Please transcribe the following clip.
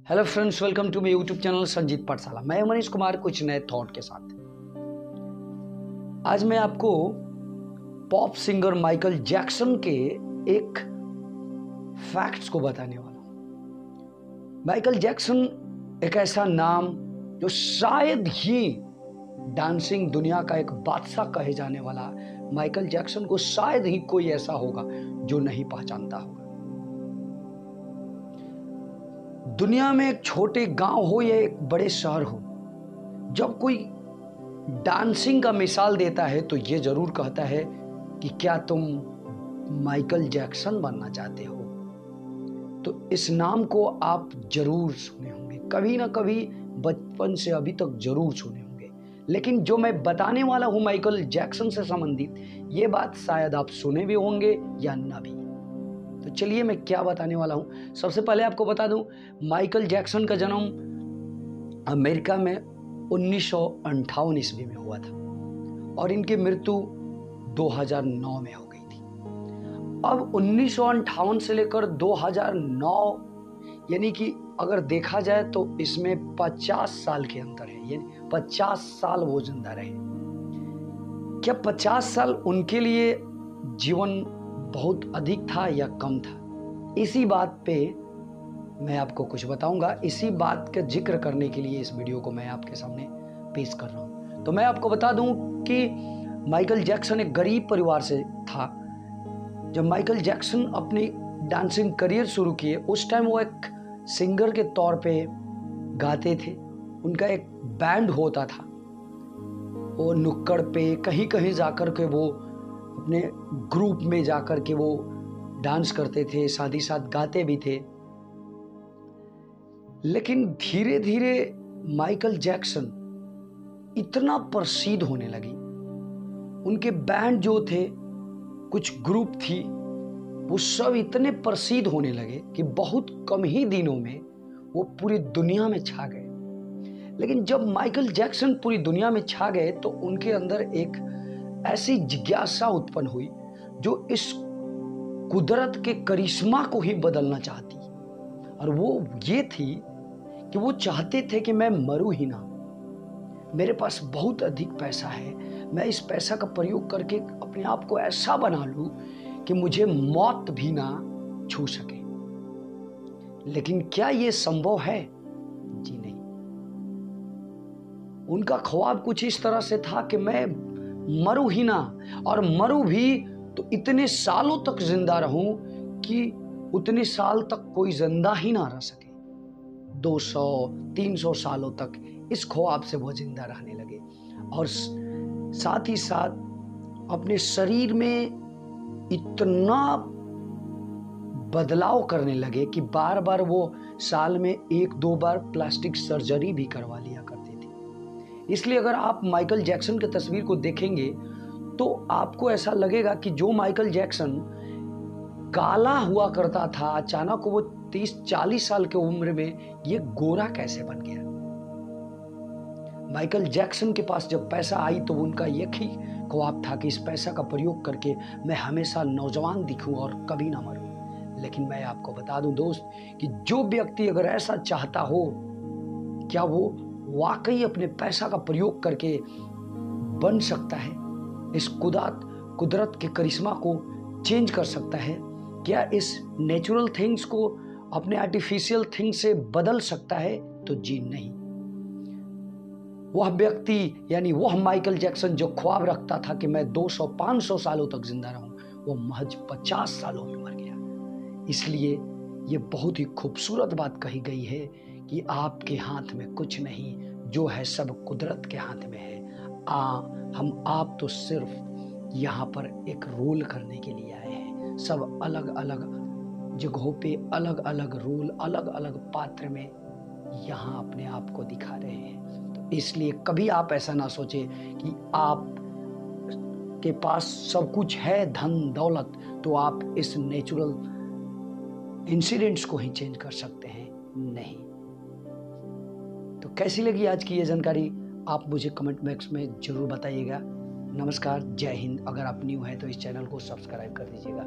Hello friends, welcome to my YouTube channel Sanjeet Pathshala. मैं मनीष कुमार कुछ नए थॉट के साथ। आज मैं आपको पॉप सिंगर माइकल जैक्सन के एक फैक्ट्स को बताने वाला हूं। माइकल जैक्सन एक ऐसा नाम जो शायद ही डांसिंग दुनिया का एक बादशाह कहे जाने वाला माइकल जैक्सन को शायद ही कोई ऐसा होगा जो नहीं पहचानता होगा। दुनिया में एक छोटे गांव हो या एक बड़े शहर हो, जब कोई डांसिंग का मिसाल देता है तो ये जरूर कहता है कि क्या तुम माइकल जैक्सन बनना चाहते हो। तो इस नाम को आप जरूर सुने होंगे, कभी ना कभी बचपन से अभी तक जरूर सुने होंगे। लेकिन जो मैं बताने वाला हूं माइकल जैक्सन से संबंधित, ये बात शायद आप सुने भी होंगे या ना भी। तो चलिए मैं क्या बताने वाला हूं। सबसे पहले आपको बता दूं, माइकल जैक्सन का जन्म अमेरिका में 1958 ईस्वी में हुआ था और इनकी मृत्यु 2009 में हो गई थी। अब 1958 से लेकर 2009 यानी कि अगर देखा जाए तो इसमें 50 साल के अंतर है, यानी 50 साल वो जिंदा रहे। क्या 50 साल उनके लिए जीवन बहुत अधिक था या कम था? इसी बात पे मैं आपको कुछ बताऊंगा। इसी बात का जिक्र करने के लिए इस वीडियो को मैं आपके सामने पेश कर रहा हूं। तो मैं आपको बता दूं कि माइकल जैक्सन एक गरीब परिवार से था। जब माइकल जैक्सन अपनी डांसिंग करियर शुरू किए, उस टाइम वो एक सिंगर के तौर पे गाते थे। उनका एक बैंड होता था। वो नुक्कड़ पे कहीं कहीं जाकर के वो अपने ग्रुप में जाकर के वो डांस करते थे, साथ ही साथ गाते भी थे। लेकिन धीरे धीरे माइकल जैक्सन इतना प्रसिद्ध होने लगी, उनके बैंड जो थे, कुछ ग्रुप थी, वो सब इतने प्रसिद्ध होने लगे कि बहुत कम ही दिनों में वो पूरी दुनिया में छा गए। लेकिन जब माइकल जैक्सन पूरी दुनिया में छा गए तो उनके अंदर एक ऐसी जिज्ञासा उत्पन्न हुई जो इस कुदरत के करिश्मा को ही बदलना चाहती, और वो ये थी कि वो चाहते थे कि मैं मरूं ही ना। मेरे पास बहुत अधिक पैसा है, मैं इस पैसा का प्रयोग करके अपने आप को ऐसा बना लूं कि मुझे मौत भी ना छू सके। लेकिन क्या ये संभव है? जी नहीं। उनका ख्वाब कुछ इस तरह से था कि मैं मरूं ही ना, और मरूं भी तो इतने सालों तक जिंदा रहूं कि उतने साल तक कोई जिंदा ही ना रह सके। 200-300 सालों तक इस ख्वाब से वो जिंदा रहने लगे, और साथ ही साथ अपने शरीर में इतना बदलाव करने लगे कि बार बार वो साल में 1-2 बार प्लास्टिक सर्जरी भी करवा लिया करते थे। इसलिए अगर आप माइकल जैक्सन की तस्वीर को देखेंगे तो आपको ऐसा लगेगा कि जो माइकल जैक्सन काला हुआ करता था, अचानक वो 30-40 साल की उम्र में ये गोरा कैसे बन गया। माइकल जैक्सन के पास जब पैसा आई तो उनका एक ही ख्वाब था कि इस पैसा का प्रयोग करके मैं हमेशा नौजवान दिखूं और कभी ना मरूं। लेकिन मैं आपको बता दूं दोस्त कि जो व्यक्ति अगर ऐसा चाहता हो, क्या वो वाकई अपने पैसा का प्रयोग करके बन सकता है? इस कुदरत के करिश्मा को चेंज कर सकता है? क्या इस नेचुरल थिंग्स को अपने आर्टिफिशियल थिंग से बदल सकता है? तो जी नहीं। वह व्यक्ति यानी वह माइकल जैक्सन जो ख्वाब रखता था कि मैं 200-500 सालों तक जिंदा रहूं, वो महज 50 सालों में मर गया। इसलिए ये बहुत ही खूबसूरत बात कही गई है कि आपके हाथ में कुछ नहीं, जो है सब कुदरत के हाथ में है। आप तो सिर्फ यहाँ पर एक रोल करने के लिए आए हैं। सब अलग अलग जगहों पे अलग अलग रोल, अलग अलग पात्र में यहाँ अपने आप को दिखा रहे हैं। तो इसलिए कभी आप ऐसा ना सोचें कि आप के पास सब कुछ है, धन दौलत, तो आप इस नेचुरल इंसिडेंट्स को ही चेंज कर सकते हैं। नहीं। तो कैसी लगी आज की ये जानकारी? आप मुझे कमेंट बॉक्स में जरूर बताइएगा। नमस्कार, जय हिंद। अगर आप न्यू हैं तो इस चैनल को सब्सक्राइब कर दीजिएगा।